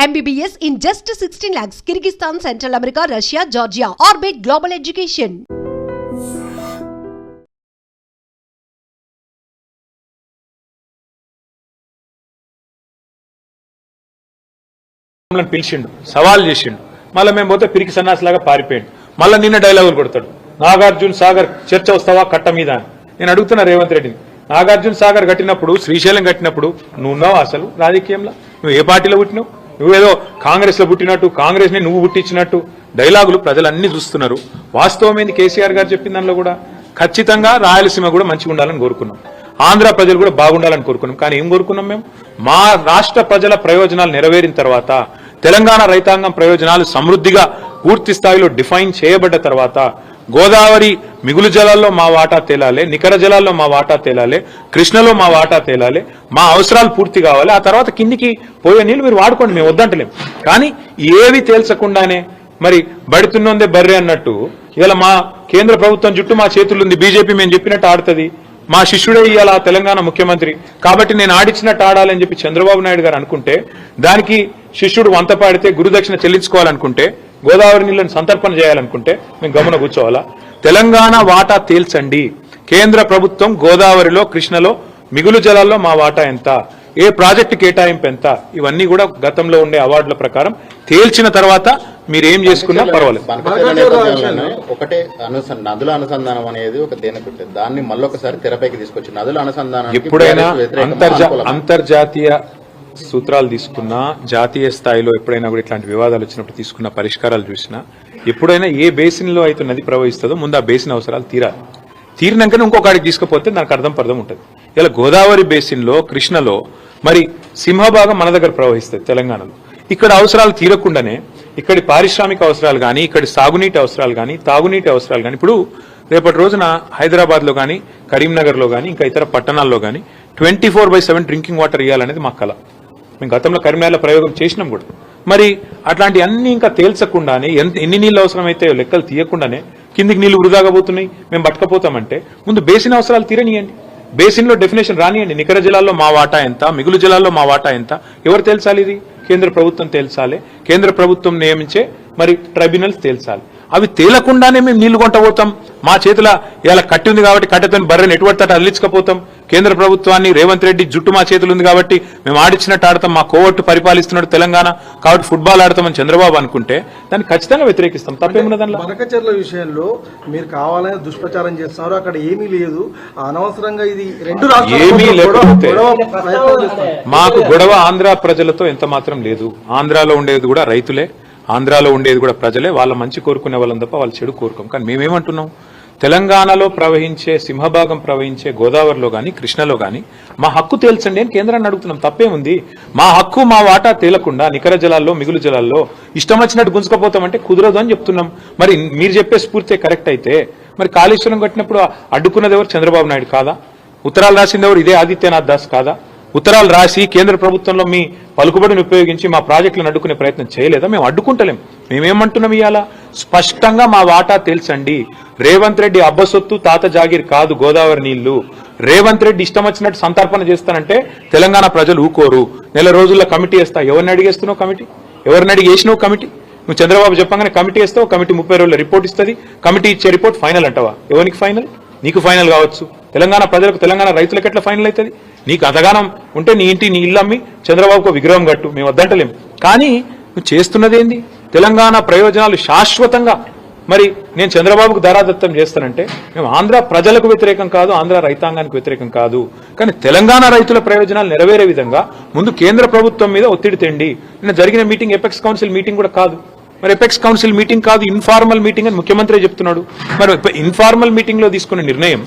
MBBS in just 16 lakhs. Kyrgyzstan, Central America, Russia, Georgia. Orbit Global Education. పిలిచిండు, సవాల్ చేసిండు. మళ్ళీ మేము పోతే పిరికి సన్నాసిలాగా పారిపోయిండు. మళ్ళీ నిన్న డైలాగులు కొడతాడు. నాగార్జున సాగర్ చర్చ వస్తావా కట్ట మీద అని. నేను అడుగుతున్నా రేవంత్ రెడ్డిని, నాగార్జున సాగర్ కట్టినప్పుడు, శ్రీశైలం కట్టినప్పుడు నువ్వు ఉన్నావు అసలు రాజకీయంలో? నువ్వు ఏ పార్టీలో పుట్టినావు? నువ్వేదో కాంగ్రెస్ లో పుట్టినట్టు, కాంగ్రెస్ ని నువ్వు పుట్టించినట్టు డైలాగులు ప్రజలన్నీ చూస్తున్నారు. వాస్తవమైంది కేసీఆర్ గారు చెప్పిన దానిలో కూడా ఖచ్చితంగా రాయలసీమ కూడా మంచిగా ఉండాలని కోరుకున్నాం, ఆంధ్ర ప్రజలు కూడా బాగుండాలని కోరుకున్నాం. కానీ ఏం కోరుకున్నాం మేము? మా రాష్ట్ర ప్రజల ప్రయోజనాలు నెరవేరిన తర్వాత, తెలంగాణ రైతాంగం ప్రయోజనాలు సమృద్ధిగా పూర్తి స్థాయిలో డిఫైన్ చేయబడ్డ తర్వాత, గోదావరి మిగులు జలాల్లో మా వాటా తేలాలి, నికర జలాల్లో మా వాటా తేలాలి, కృష్ణలో మా వాటా తేలాలి, మా అవసరాలు పూర్తి కావాలి. ఆ తర్వాత కిందికి పోయే నీళ్లు మీరు వాడుకోండి, మేము వద్దంటలేం. కానీ ఏవి తేల్చకుండానే మరి బడితున్నోందే బర్రె అన్నట్టు ఇలా మా కేంద్ర ప్రభుత్వం చుట్టూ మా చేతులుంది, బీజేపీ మేము చెప్పినట్టు ఆడుతుంది, మా శిష్యుడే ఇవాళ తెలంగాణ ముఖ్యమంత్రి కాబట్టి నేను ఆడిచ్చినట్టు ఆడాలని చెప్పి చంద్రబాబు నాయుడు గారు అనుకుంటే, దానికి శిష్యుడు వంత పాడితే గురుదక్షిణ చెల్లించుకోవాలనుకుంటే, గోదావరి నీళ్లను సంతర్పణ చేయాలనుకుంటే మేము గమన కూర్చోవాలా? తెలంగాణ వాటా తేల్చండి. కేంద్ర ప్రభుత్వం గోదావరిలో, కృష్ణలో మిగులు జలాల్లో మా వాటా ఎంత, ఏ ప్రాజెక్టు కేటాయింపు ఎంత, ఇవన్నీ కూడా గతంలో ఉండే అవార్డుల ప్రకారం తేల్చిన తర్వాత మీరేం చేసుకున్నా పర్వాలేదు. ఒకటే నదుల అనుసంధానం అనేది ఒక తేనె, దాన్ని మళ్ళొకసారి తెరపైకి తీసుకొచ్చి నదుల అనుసంధానం ఎప్పుడైనా అంతర్జాతీయ సూత్రాలు తీసుకున్నా, జాతీయ స్థాయిలో ఎప్పుడైనా కూడా ఇట్లాంటి వివాదాలు వచ్చినప్పుడు తీసుకున్న పరిష్కారాలు చూసినా, ఎప్పుడైనా ఏ బేసిన్ లో అయితే నది ప్రవహిస్తుందో ముందు ఆ బేసిన్ అవసరాలు తీరాలి. తీరినాకనే ఇంకొకటికి తీసుకుపోతే నాకు అర్థం ఉంటుంది. ఇలా గోదావరి బేసిన్ లో, కృష్ణలో మరి సింహభాగం మన దగ్గర ప్రవహిస్తుంది తెలంగాణలో. ఇక్కడ అవసరాలు తీరకుండానే ఇక్కడి పారిశ్రామిక అవసరాలు కానీ, ఇక్కడి సాగునీటి అవసరాలు కానీ, తాగునీటి అవసరాలు కానీ, ఇప్పుడు రేపటి రోజున హైదరాబాద్ లో కానీ, కరీంనగర్ లో కానీ, ఇంకా ఇతర పట్టణాల్లో కానీ 24/7 డ్రింకింగ్ వాటర్ ఇవ్వాలనేది మా కళ. మేము గతంలో కరీంనగర్లో ప్రయోగం చేసినాం కూడా. మరి అట్లాంటి అన్ని ఇంకా తేల్చకుండానే, ఎన్ని నీళ్ళు అవసరమైతే లెక్కలు తీయకుండానే కిందికి నీళ్లు వృధాగా పోతున్నాయి, మేము పట్టుకపోతామంటే ముందు బేసిన్ అవసరాలు తీరనియండి, బేసిన్ లో డెఫినేషన్ రానియండి. నికర జలాల్లో మా వాటా ఎంత, మిగులు జలాల్లో మా వాటా ఎంత, ఎవరు తేల్చాలి? ఇది కేంద్ర ప్రభుత్వం తేల్చాలి. కేంద్ర ప్రభుత్వం నియమించే మరి ట్రైబ్యునల్స్ తేల్చాలి. అవి తేలకుండానే మేము నీళ్లు కొంటపోతాం. మా చేతుల ఇలా కట్టి ఉంది కాబట్టి కట్టెతో బర్రెని ఎటువంటి అల్లించకపోతాం. కేంద్ర ప్రభుత్వాన్ని, రేవంత్ రెడ్డి జుట్టు మా చేతులు ఉంది కాబట్టి మేము ఆడిచ్చినట్టు ఆడతాం, మా కోవట్టు పరిపాలిస్తున్నాడు తెలంగాణ కాబట్టి ఫుట్బాల్ ఆడతామని చంద్రబాబు అనుకుంటే దాన్ని ఖచ్చితంగా వ్యతిరేకిస్తాం. తప్పేమున్న దానిలో? బనకచెర్ల విషయంలో మీరు కావాలని దుష్ప్రచారం చేస్తున్నారు, అక్కడ ఏమీ లేదు, అనవసరంగా ఇది రెండు ఏమీ లేకపోతే మాకు గొడవ ఆంధ్ర ప్రజలతో ఎంత మాత్రం లేదు. ఆంధ్రాలో ఉండేది కూడా రైతులే, ఆంధ్రాలో ఉండేది కూడా ప్రజలే. వాళ్ళ మంచి కోరుకునే వాళ్ళని తప్ప వాళ్ళు చెడు కోరుకోం. కానీ మేమేమంటున్నాం? తెలంగాణలో ప్రవహించే, సింహభాగం ప్రవహించే గోదావరిలో గాని, కృష్ణలో గాని మా హక్కు తేల్చండి అని కేంద్రాన్ని అడుగుతున్నాం. తప్పేముంది? మా హక్కు, మా వాటా తేలకుండా నికర జలాల్లో, మిగులు జలాల్లో ఇష్టం వచ్చినట్టు గుంజుకపోతామంటే కుదరదు అని చెప్తున్నాం. మరి మీరు చెప్పే స్ఫూర్తి కరెక్ట్ అయితే మరి కాళేశ్వరం కట్టినప్పుడు అడ్డుకున్నది ఎవరు? చంద్రబాబు నాయుడు కాదా? ఉత్తరాలు రాసింది ఎవరు? ఇదే ఆదిత్యనాథ్ దాస్ కాదా? ఉత్తరాలు రాసి కేంద్ర ప్రభుత్వంలో మీ పలుకుబడిని ఉపయోగించి మా ప్రాజెక్టులను అడ్డుకునే ప్రయత్నం చేయలేదా? మేము అడ్డుకుంటలేం. మేమేమంటున్నాం? ఇవాళ స్పష్టంగా మా వాటా తేల్చండి. రేవంత్ రెడ్డి అబ్బసొత్తు, తాత జాగీర్ కాదు గోదావరి నీళ్లు. రేవంత్ రెడ్డి ఇష్టం వచ్చినట్టు సంతర్పణ చేస్తానంటే తెలంగాణ ప్రజలు ఊకోరు. నెల రోజుల్లో కమిటీ వేస్తా. ఎవరిని అడిగేస్తున్నావు కమిటీ? ఎవరిని అడిగి వేసినావు కమిటీ? నువ్వు చంద్రబాబు చెప్పగానే కమిటీ వేస్తావు, కమిటీ 30 రోజుల్లో రిపోర్ట్ ఇస్తుంది. కమిటీ ఇచ్చే రిపోర్ట్ ఫైనల్ అంటావా? ఎవరికి ఫైనల్? నీకు ఫైనల్ కావచ్చు, తెలంగాణ ప్రజలకు, తెలంగాణ రైతులకు ఎట్లా ఫైనల్ అవుతుంది? నీకు అతగానం ఉంటే నీ ఇంటి, నీ ఇల్లు అమ్మి చంద్రబాబుకు విగ్రహం కట్టు, మేము వద్దంటలేం. కానీ నువ్వు చేస్తున్నదేంది? తెలంగాణ ప్రయోజనాలు శాశ్వతంగా మరి నేను చంద్రబాబుకు ధారాదత్తం చేస్తానంటే మేము ఆంధ్ర ప్రజలకు వ్యతిరేకం కాదు, ఆంధ్ర రైతాంగానికి వ్యతిరేకం కాదు. కానీ తెలంగాణ రైతుల ప్రయోజనాలు నెరవేరే విధంగా ముందు కేంద్ర ప్రభుత్వం మీద ఒత్తిడి తెండి. నిన్న జరిగిన మీటింగ్ ఎపెక్స్ కౌన్సిల్ మీటింగ్ కూడా కాదు. మరి ఎపెక్స్ కౌన్సిల్ మీటింగ్ కాదు, ఇన్ఫార్మల్ మీటింగ్ అని ముఖ్యమంత్రి చెప్తున్నాడు. మరి ఇన్ఫార్మల్ మీటింగ్ లో తీసుకునే నిర్ణయం,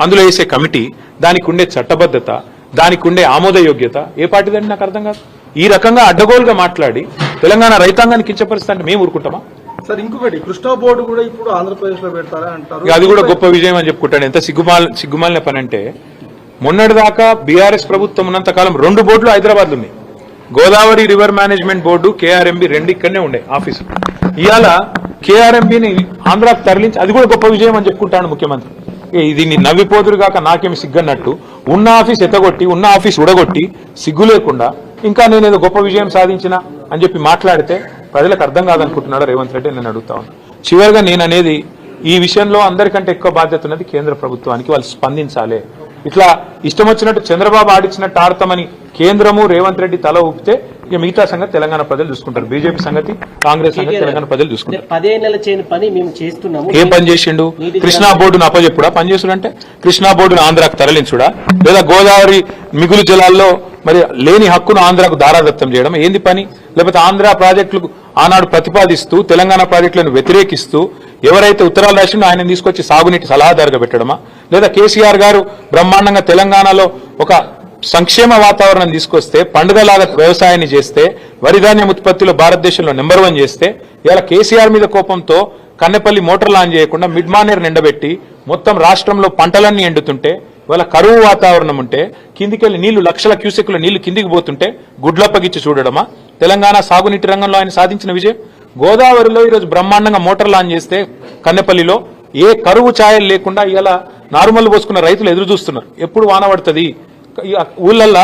అందులో వేసే కమిటీ, దానికి ఉండే చట్టబద్ధత, దానికి ఉండే ఆమోదయోగ్యత ఏ పార్టీదని నాకు అర్థం కాదు. ఈ రకంగా అడ్డగోలుగా మాట్లాడి తెలంగాణ రైతాంగాన్ని కించపరుస్తా అంటే మేము ఊరుకుంటామా? సార్ ఇంకొకటి, కృష్ణా బోర్డు కూడా ఇప్పుడు ఆంధ్రప్రదేశ్ లో పెడతారా అంటారు. అది కూడా గొప్ప విజయం అని చెప్పుకుంటాడు. ఎంత సిగ్గుమాలిన పని అంటే, మొన్నటిదాకా బీఆర్ఎస్ ప్రభుత్వం ఉన్నంతకాలం 2 బోర్డులు హైదరాబాద్ లో ఉన్నాయి. Godavari river management board, KRMB 2 ఇక్కడనే ఉండే ఆఫీసు. ఇవాళ కేఆర్ఎంబిని ఆంధ్రాకు తరలించి అది కూడా గొప్ప విజయం అని చెప్పుకుంటాడు ముఖ్యమంత్రి. ఇది నవ్విపోదురు కాక నాకేమి సిగ్గన్నట్టు ఉన్న ఆఫీస్ ఎత్తగొట్టి, ఉన్న ఆఫీస్ ఉడగొట్టి సిగ్గు లేకుండా ఇంకా నేనేదో గొప్ప విజయం సాధించిన అని చెప్పి మాట్లాడితే ప్రజలకు అర్థం కాదనుకుంటున్నాడు రేవంత్ రెడ్డి నేను అడుగుతా ఉన్నాను. చివరిగా నేను అనేది ఈ విషయంలో అందరికంటే ఎక్కువ బాధ్యత ఉన్నది కేంద్ర ప్రభుత్వానికి. వాళ్ళు స్పందించాలి. ఇట్లా ఇష్టం వచ్చినట్టు చంద్రబాబు ఆడిచ్చినట్టు ఆడతామని కేంద్రము రేవంత్ రెడ్డి తల ఊపితే ఇక మిగతా సంగతి తెలంగాణ ప్రజలు చూసుకుంటారు. బీజేపీ సంగతి, కాంగ్రెస్ సంగతి తెలంగాణ ప్రజలు చూసుకుంటారు. 10 ఏళ్ల చేయని పని మేము చేస్తున్నాము. ఏం పని చేసిండు? కృష్ణా బోర్డును అప్పచెప్పుడా పని చేసుడంటే? కృష్ణా బోర్డును ఆంధ్రాకు తరలించుడా? లేదా గోదావరి మిగులు జలాల్లో మరి లేని హక్కును ఆంధ్రాకు దారాదత్తం చేయడం ఏంది పని? లేకపోతే ఆంధ్ర ప్రాజెక్టులకు ఆనాడు ప్రతిపాదిస్తూ తెలంగాణ ప్రాజెక్టులను వ్యతిరేకిస్తూ ఎవరైతే ఉత్తరాలు రాసిండో ఆయన తీసుకొచ్చి సాగునీటి సలహాదారుగా పెట్టడమా? లేదా కేసీఆర్ గారు బ్రహ్మాండంగా తెలంగాణలో ఒక సంక్షేమ వాతావరణం తీసుకొస్తే పండుగలాగా వ్యవసాయాన్ని చేస్తే వరిధాన్యం ఉత్పత్తిలో భారతదేశంలో నెంబర్ 1 చేస్తే ఇలా కేసీఆర్ మీద కోపంతో కన్నెపల్లి మోటార్ లాంచ్ చేయకుండా మిడ్ మానేర్ నిండబెట్టి మొత్తం రాష్ట్రంలో పంటలన్నీ ఎండుతుంటే ఇవాళ కరువు వాతావరణం ఉంటే కిందికెళ్లి నీళ్లు లక్షల క్యూసెక్ల నీళ్లు కిందికి పోతుంటే గుడ్లప్పగిచ్చి చూడడమా తెలంగాణ సాగునీటి రంగంలో ఆయన సాధించిన విజయం? గోదావరిలో ఈరోజు బ్రహ్మాండంగా మోటార్ లాంచ్ చేస్తే కన్నెపల్లిలో ఏ కరువు ఛాయలు లేకుండా ఇలా నార్మల్ పోసుకున్న రైతులు ఎదురు చూస్తున్నారు. ఎప్పుడు వాన పడుతుంది? ఊళ్ళల్లో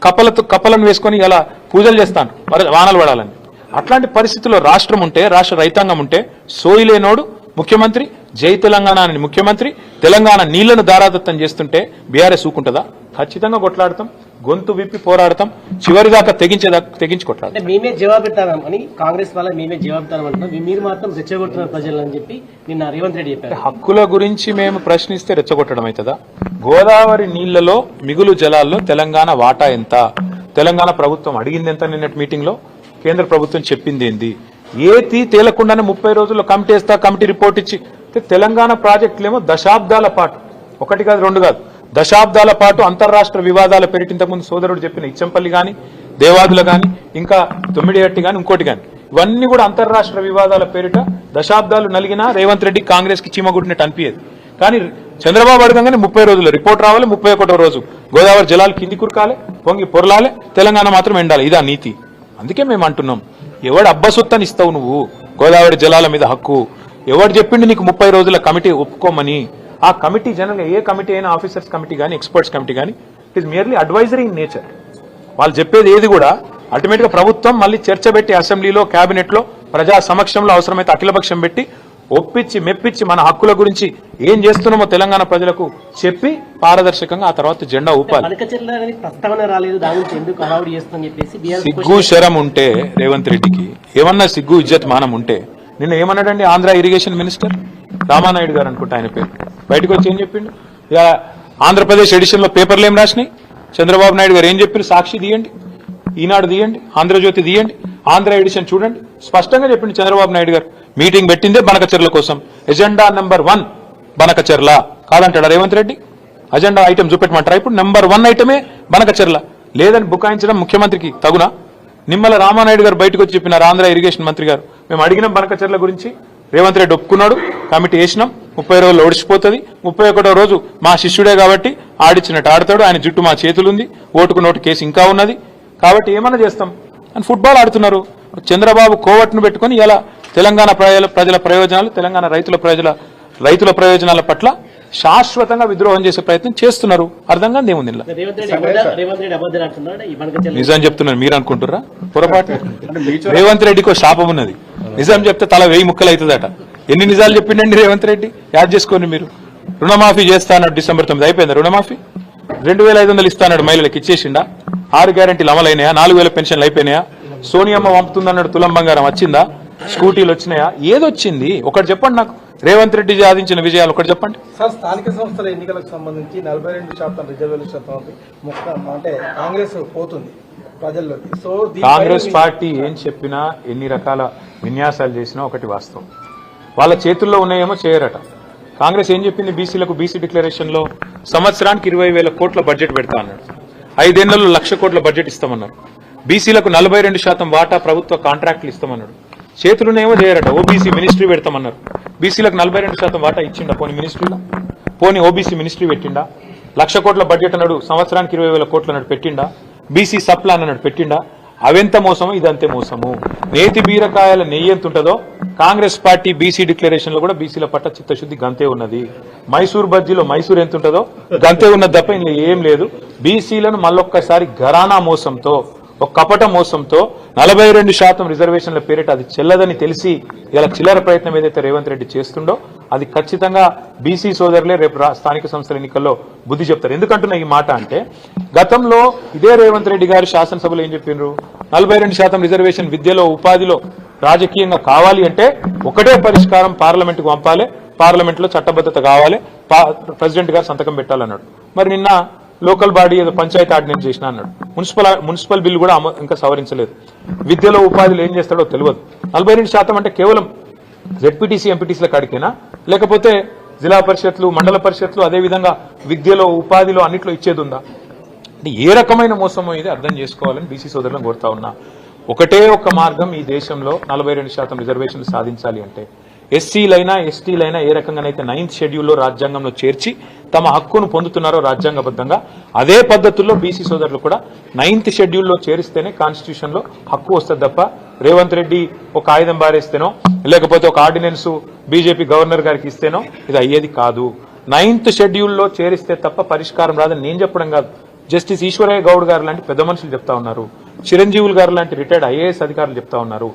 కప్పలను వేసుకొని ఇలా పూజలు చేస్తాను వానలు పడాలని. అట్లాంటి పరిస్థితుల్లో రాష్ట్రం ఉంటే, రాష్ట్ర రైతాంగం ఉంటే సోయిలేనోడు ముఖ్యమంత్రి, జై తెలంగాణ అని ముఖ్యమంత్రి తెలంగాణ నీళ్లను దారాదత్తం చేస్తుంటే బీఆర్ఎస్ ఊకుంటుందా? ఖచ్చితంగా కొట్లాడతాం, గొంతు విప్పి పోరాడతాం, చివరిదాకా తెగించి కొట్లాడతాం. అంటే మేమే జవాబిస్తాం అని కాంగ్రెస్ వాళ్ళ మేమే జవాబిస్తాం అంటున్నాం. మీరు మాత్రం రెచ్చగొడుతున్నారు ప్రజలు అని చెప్పి నిన్న రేవంత్ రెడ్డి చెప్పారు. హక్కుల గురించి మేము ప్రశ్నిస్తే రెచ్చగొట్టడం అవుతుందా? గోదావరి నీళ్లలో మిగులు జలాల్లో తెలంగాణ వాటా ఎంత? తెలంగాణ ప్రభుత్వం అడిగింది ఎంత? నిన్నటి మీటింగ్ లో కేంద్ర ప్రభుత్వం చెప్పింది ఏంది? ఏది తేలకుండానే 30 రోజుల్లో కమిటీ వేస్తా, కమిటీ రిపోర్ట్ ఇచ్చి తెలంగాణ ప్రాజెక్టులేమో దశాబ్దాల పాటు, 1 కాదు 2 కాదు, దశాబ్దాల పాటు అంతర్రాష్ట్ర వివాదాల పేరిట ఇంతకుముందు సోదరుడు చెప్పిన ఇచ్చంపల్లి గాని, దేవాదుల గాని, ఇంకా తొమ్మిడిహట్టి గాని, ఇంకోటి గాని, ఇవన్నీ కూడా అంతర్రాష్ట్ర వివాదాల పేరిట దశాబ్దాలు నలిగినా రేవంత్ రెడ్డి కాంగ్రెస్ కి చీమగుట్టినట్టు అనిపించేది. కానీ చంద్రబాబు అడగంగానే 30 రోజుల్లో రిపోర్ట్ రావాలి, 31వ రోజు గోదావరి జలాలు కింది కురకాలి, పొంగి పొరలాలి, తెలంగాణ మాత్రం ఎండాలి. ఇదా నీతి. అందుకే మేము అంటున్నాం, ఎవడు అబ్బసొత్తని ఇస్తావు నువ్వు గోదావరి జలాల మీద హక్కు? ఎవడు చెప్పిండు నీకు 30 రోజుల కమిటీ ఒప్పుకోమని? ఆ కమిటీ జనరల్గా ఏ కమిటీ అయినా, ఆఫీసర్స్ కమిటీ కానీ, ఎక్స్పర్ట్స్ కమిటీ కానీ, it is merely advisory in nature. వాళ్ళు చెప్పేది ఏది కూడా అల్టిమేట్ గా ప్రభుత్వం మళ్ళీ చర్చ పెట్టి అసెంబ్లీలో, కేబినెట్ లో, ప్రజా సమక్షంలో అవసరమైతే అఖిలపక్షం పెట్టి ఒప్పించి మెప్పించి మన హక్కుల గురించి ఏం చేస్తున్నామో తెలంగాణ ప్రజలకు చెప్పి పారదర్శకంగా ఆ తర్వాత జెండా ఊపాలి. సిగ్గు శరం ఉంటే రేవంత్ రెడ్డికి, ఏమన్నా సిగ్గు ఇజ్జత్ మానం ఉంటే, నిన్న ఏమన్నాడండి ఆంధ్ర ఇరిగేషన్ మినిస్టర్ రామానాయుడు గారు అనుకుంటా ఆయన పేరు, బయటకు వచ్చి ఏం చెప్పిండు? ఇక ఆంధ్రప్రదేశ్ ఎడిషన్ లో పేపర్లు ఏం రాసినాయి? చంద్రబాబు నాయుడు గారు ఏం చెప్పారు? సాక్షి తీయండి, ఈనాడు తీయండి, ఆంధ్రజ్యోతి తీయండి, ఆంధ్ర ఎడిషన్ చూడండి, స్పష్టంగా చెప్పిండు చంద్రబాబు నాయుడు గారు. మీటింగ్ పెట్టిందే బనకచెర్ల కోసం, ఎజెండా నెంబర్ 1 బనకచెర్ల కాదంటాడా రేవంత్ రెడ్డి? అజెండా ఐటమ్ చూపెట్టమంటారా? ఇప్పుడు నెంబర్ 1 ఐటమే బనకచెర్ల. లేదని బుకాయించడం ముఖ్యమంత్రికి తగునా? నిమ్మల రామానాయుడు గారు బయటకు వచ్చి చెప్పినారు, ఆంధ్ర ఇరిగేషన్ మంత్రి గారు, మేము అడిగినాం బనకచెర్ల గురించి, రేవంత్ రెడ్డి ఒప్పుకున్నాడు, కమిటీ వేసినాం, 30 రోజుల్లో ఓడిచిపోతుంది, 31వ రోజు మా శిష్యుడే కాబట్టి ఆడిచ్చినట్టు ఆడతాడు, ఆయన జుట్టు మా చేతులుంది, ఓటుకు నోటు కేసు ఇంకా ఉన్నది కాబట్టి ఏమన్నా చేస్తాం అని ఫుట్బాల్ ఆడుతున్నారు. చంద్రబాబు కోవట్ను పెట్టుకుని ఇలా తెలంగాణ ప్రజల ప్రయోజనాలు, తెలంగాణ రైతుల ప్రయోజనాల పట్ల శాశ్వతంగా విద్రోహం చేసే ప్రయత్నం చేస్తున్నారు. అర్థం కాదు ఏముంది. నిజం చెప్తున్నారు మీరు అనుకుంటున్నారా? పొరపాటు. రేవంత్ రెడ్డికి శాపం ఉన్నది, నిజం చెప్తే తల 1000 ముక్కలు అవుతుందట. ఎన్ని నిజాలు చెప్పిండండి రేవంత్ రెడ్డి? యాడ్ చేసుకోండి మీరు. రుణమాఫీ చేస్తా అన్నాడు December 9, అయిపోయిందా రుణమాఫీ? 2500 ఇస్తాడు మహిళలకు, ఇచ్చేసిండా? 6 గ్యారెంటీలు అమలైనాయా? 4000 పెన్షన్లు అయిపోయినాయా? సోనియమ్మ పంపుతుందన్నాడు తులం బంగారం వచ్చిందా? స్కూటీలు వచ్చినాయా? ఏదొచ్చింది ఒకటి చెప్పండి నాకు. రేవంత్ రెడ్డి సాధించిన విజయాలు ఒకటి చెప్పండి సార్. స్థానిక సంస్థల ఎన్నికలకు సంబంధించి 42% రిజర్వేషన్ అంటే కాంగ్రెస్ పోతుంది ప్రజల్లోకి. సో కాంగ్రెస్ పార్టీ ఏం చెప్పినా, ఎన్ని రకాల విన్యాసాలు చేసినా ఒకటి వాస్తవం, వాళ్ళ చేతుల్లో ఉన్నాయేమో చేయరట. కాంగ్రెస్ ఏం చెప్పింది? బీసీలకు బీసీ డిక్లరేషన్ లో సంవత్సరానికి 20,000 కోట్ల బడ్జెట్ పెడతా అన్నాడు. 5 ఏళ్లలో 1,00,000 కోట్ల బడ్జెట్ ఇస్తామన్నారు. బీసీలకు 42% వాటా ప్రభుత్వ కాంట్రాక్టులు ఇస్తామన్నాడు. చేతులునేమో చేయరట. OBC ministry పెడతామన్నారు. బీసీలకు 42% వాటా ఇచ్చిండా? పోనీ మినిస్ట్రీలో, పోనీ ఓబీసీ మినిస్ట్రీ పెట్టిండా? 1,00,000 కోట్ల బడ్జెట్ అన్నాడు, సంవత్సరానికి 20,000 కోట్లు అన్నాడు పెట్టిండా? బీసీ సప్లాన్ అన్నాడు పెట్టిండా? అవెంత మోసము, ఇదంతే మోసము. నేతి బీరకాయల నెయ్యి ఎంత ఉంటుందో కాంగ్రెస్ పార్టీ బీసీ డిక్లరేషన్ లో కూడా బీసీల పట్ల చిత్తశుద్ధి గంతే ఉన్నది. మైసూర్ బజ్జీలో మైసూర్ ఎంత ఉంటుందో గంతే ఉన్నది తప్ప ఇందులో ఏం లేదు. బీసీలను మళ్ళొక్కసారి ఘరానా మోసంతో ఒక కపట మోసంతో 42% రిజర్వేషన్ల పేరిట అది చెల్లదని తెలిసి ఇలా చిల్లర ప్రయత్నం ఏదైతే రేవంత్ రెడ్డి చేస్తుండో అది ఖచ్చితంగా బీసీ సోదరులే రేపు స్థానిక సంస్థల ఎన్నికల్లో బుద్ధి చెప్తారు. ఎందుకంటున్నా ఈ మాట అంటే గతంలో ఇదే రేవంత్ రెడ్డి గారు శాసనసభలో ఏం చెప్పినారు, 42% రిజర్వేషన్ విద్యలో ఉపాధిలో రాజకీయంగా కావాలి అంటే ఒకటే పరిష్కారం, పార్లమెంటుకు పంపాలి, పార్లమెంట్ లో చట్టబద్ధత కావాలి, ప్రెసిడెంట్ గారు సంతకం పెట్టాలన్నాడు. మరి నిన్న లోకల్ బాడీ ఏదో పంచాయతీ ఆర్డినెన్స్ చేసిన అన్నాడు. మున్సిపల్ బిల్లు కూడా ఇంకా సవరించలేదు. విద్యలో ఉపాధిలో ఏం చేస్తాడో తెలియదు. 42% అంటే కేవలం జెడ్పీటీసీ ఎంపీటీసీల కాడికేనా, లేకపోతే జిల్లా పరిషత్లు, మండల పరిషత్లు, అదేవిధంగా విద్యలో ఉపాధిలో అన్నిట్లో ఇచ్చేది ఉందా? అంటే ఏ రకమైన మోసమో ఇది అర్థం చేసుకోవాలని బీసీ సోదరులను కోరుతా ఉన్నా. ఒకటే ఒక మార్గం ఈ దేశంలో 42% రిజర్వేషన్లు సాధించాలి అంటే ఎస్సీలైనా ఎస్టీలైనా ఏ రకంగానైతే 9th షెడ్యూల్లో రాజ్యాంగంలో చేర్చి తమ హక్కును పొందుతున్నారో రాజ్యాంగబద్ధంగా అదే పద్ధతుల్లో బీసీ సోదరులు కూడా 9th షెడ్యూల్లో చేరిస్తేనే కాన్స్టిట్యూషన్ లో హక్కు వస్తుంది తప్ప రేవంత్ రెడ్డి ఒక ఆయుధం బారేస్తేనో లేకపోతే ఒక ఆర్డినెన్స్ బీజేపీ గవర్నర్ గారికి ఇస్తేనో ఇది అయ్యేది కాదు. 9th షెడ్యూల్లో చేరిస్తే తప్ప పరిష్కారం రాదని నేను చెప్పడం కాదు, జస్టిస్ ఈశ్వరయ్య గౌడ్ గారు లాంటి పెద్ద మనుషులు చెప్తా ఉన్నారు, చిరంజీవులు గారు లాంటి రిటైర్డ్ ఐఏఎస్ అధికారులు చెప్తా ఉన్నారు.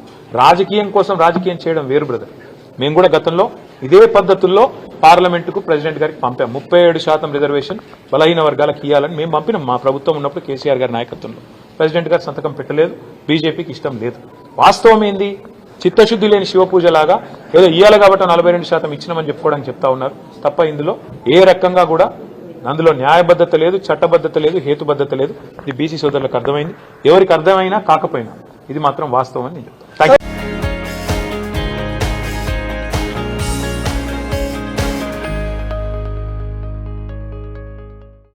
రాజకీయం కోసం రాజకీయం చేయడం వేరు బ్రదర్. మేము కూడా గతంలో ఇదే పద్ధతుల్లో పార్లమెంటుకు ప్రెసిడెంట్ గారికి పంపాం. 37% రిజర్వేషన్ బలహీన వర్గాలకు ఇవ్వాలని మేము పంపినాం. మా ప్రభుత్వం ఉన్నప్పుడు కేసీఆర్ గారి నాయకత్వంలో ప్రెసిడెంట్ గారు సంతకం పెట్టలేదు, బీజేపీకి ఇష్టం లేదు. వాస్తవం ఏంది, చిత్తశుద్ధి లేని శివపూజలాగా ఏదో ఇయ్యాలి కాబట్టి 42% ఇచ్చినామని చెప్పుకోవడానికి చెప్తా ఉన్నారు తప్ప ఇందులో ఏ రకంగా కూడా అందులో న్యాయబద్ధత లేదు, చట్టబద్ధత లేదు, హేతుబద్ధత లేదు. ఇది బీసీ సోదరులకు అర్థమైంది. ఎవరికి అర్థమైనా కాకపోయినా ఇది మాత్రం వాస్తవం అని నేను చెప్తాను.